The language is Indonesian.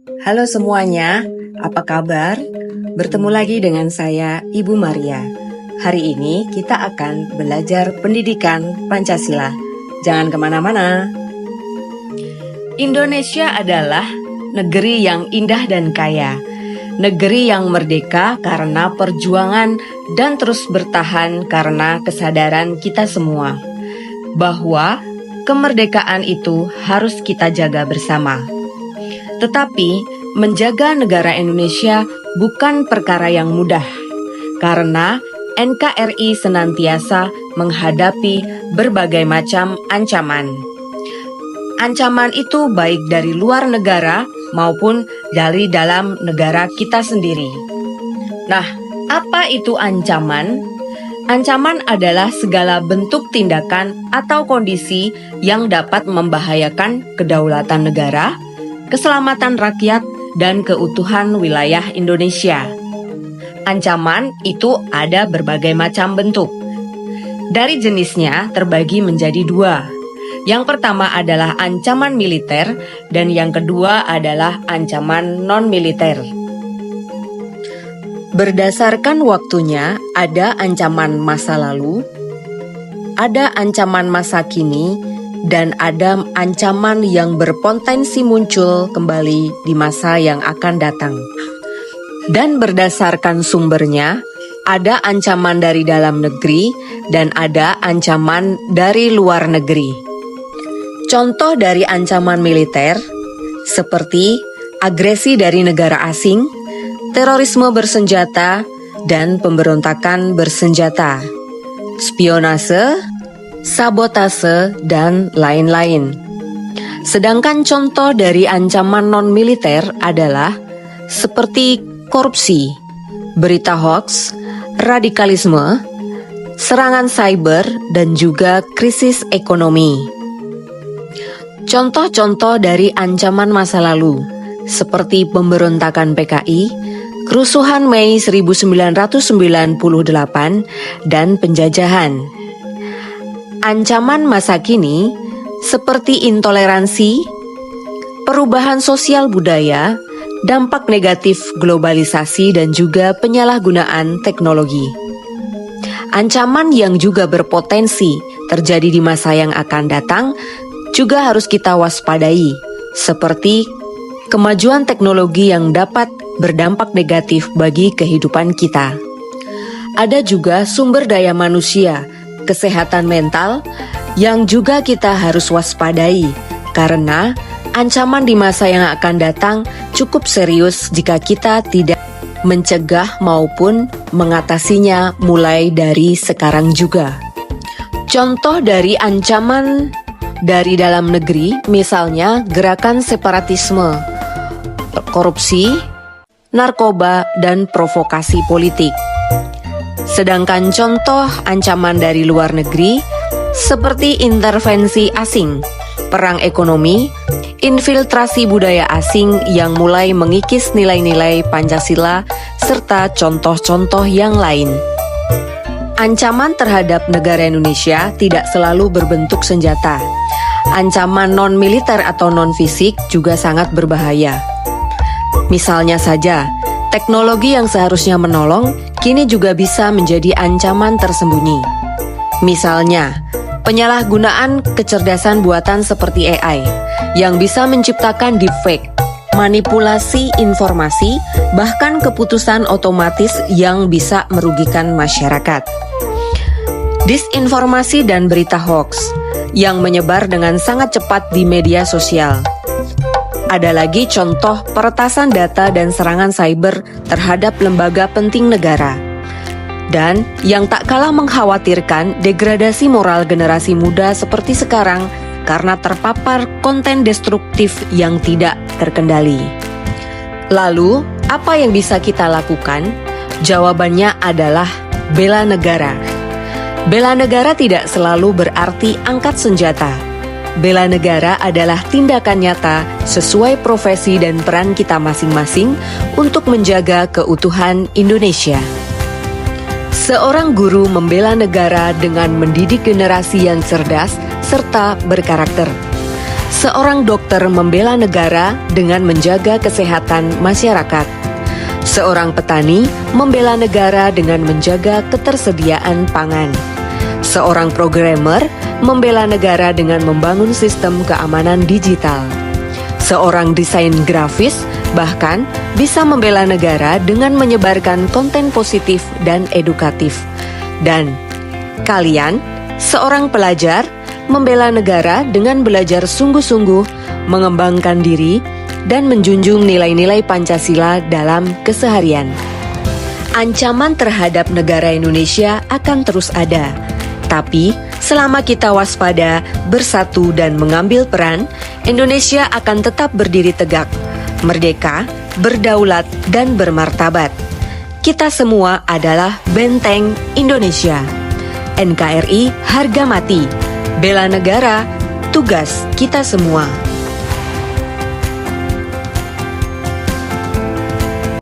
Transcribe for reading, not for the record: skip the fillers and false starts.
Halo semuanya, apa kabar? Bertemu lagi dengan saya, Ibu Maria. Hari ini kita akan belajar pendidikan Pancasila. Jangan kemana-mana. Indonesia adalah negeri yang indah dan kaya. Negeri yang merdeka karena perjuangan dan terus bertahan karena kesadaran kita semua bahwa kemerdekaan itu harus kita jaga bersama. Tetapi menjaga negara Indonesia bukan perkara yang mudah, karena NKRI senantiasa menghadapi berbagai macam ancaman. Ancaman itu baik dari luar negara maupun dari dalam negara kita sendiri. Nah, apa itu ancaman? Ancaman adalah segala bentuk tindakan atau kondisi yang dapat membahayakan kedaulatan negara, keselamatan rakyat, dan keutuhan wilayah Indonesia. Ancaman itu ada berbagai macam bentuk. Dari jenisnya terbagi menjadi dua. Yang pertama adalah ancaman militer dan yang kedua adalah ancaman non-militer. Berdasarkan waktunya, ada ancaman masa lalu, ada ancaman masa kini, dan ada ancaman yang berpotensi muncul kembali di masa yang akan datang. Dan berdasarkan sumbernya, ada ancaman dari dalam negeri dan ada ancaman dari luar negeri. Contoh dari ancaman militer seperti agresi dari negara asing, terorisme bersenjata, dan pemberontakan bersenjata, spionase, sabotase, dan lain-lain. Sedangkan contoh dari ancaman non-militer adalah seperti korupsi, berita hoaks, radikalisme, serangan cyber, dan juga krisis ekonomi. Contoh-contoh dari ancaman masa lalu, seperti pemberontakan PKI, kerusuhan Mei 1998, dan penjajahan. Ancaman masa kini, seperti intoleransi, perubahan sosial budaya, dampak negatif globalisasi, dan juga penyalahgunaan teknologi. Ancaman yang juga berpotensi terjadi di masa yang akan datang juga harus kita waspadai, seperti kemajuan teknologi yang dapat berdampak negatif bagi kehidupan kita. Ada juga sumber daya manusia, kesehatan mental, yang juga kita harus waspadai, karena ancaman di masa yang akan datang cukup serius jika kita tidak mencegah maupun mengatasinya mulai dari sekarang juga. Contoh dari ancaman dari dalam negeri, misalnya gerakan separatisme, korupsi, narkoba, dan provokasi politik. Sedangkan contoh ancaman dari luar negeri, seperti intervensi asing, perang ekonomi, infiltrasi budaya asing yang mulai mengikis nilai-nilai Pancasila, serta contoh-contoh yang lain. Ancaman terhadap negara Indonesia tidak selalu berbentuk senjata. Ancaman non-militer atau non-fisik juga sangat berbahaya. Misalnya saja, teknologi yang seharusnya menolong, kini juga bisa menjadi ancaman tersembunyi. Misalnya, penyalahgunaan kecerdasan buatan seperti AI, yang bisa menciptakan deepfake, manipulasi informasi, bahkan keputusan otomatis yang bisa merugikan masyarakat. Disinformasi dan berita hoaks yang menyebar dengan sangat cepat di media sosial. Ada lagi contoh peretasan data dan serangan cyber terhadap lembaga penting negara. Dan yang tak kalah mengkhawatirkan, degradasi moral generasi muda seperti sekarang karena terpapar konten destruktif yang tidak terkendali. Lalu, apa yang bisa kita lakukan? Jawabannya adalah bela negara. Bela negara tidak selalu berarti angkat senjata. Bela negara adalah tindakan nyata sesuai profesi dan peran kita masing-masing untuk menjaga keutuhan Indonesia. Seorang guru membela negara dengan mendidik generasi yang cerdas serta berkarakter. Seorang dokter membela negara dengan menjaga kesehatan masyarakat. Seorang petani membela negara dengan menjaga ketersediaan pangan. Seorang programmer membela negara dengan membangun sistem keamanan digital. Seorang desain grafis bahkan bisa membela negara dengan menyebarkan konten positif dan edukatif. Dan kalian, seorang pelajar, membela negara dengan belajar sungguh-sungguh, mengembangkan diri, dan menjunjung nilai-nilai Pancasila dalam keseharian. Ancaman terhadap negara Indonesia akan terus ada, tapi selama kita waspada, bersatu, dan mengambil peran, Indonesia akan tetap berdiri tegak, merdeka, berdaulat, dan bermartabat. Kita semua adalah benteng Indonesia. NKRI harga mati, bela negara, tugas kita semua.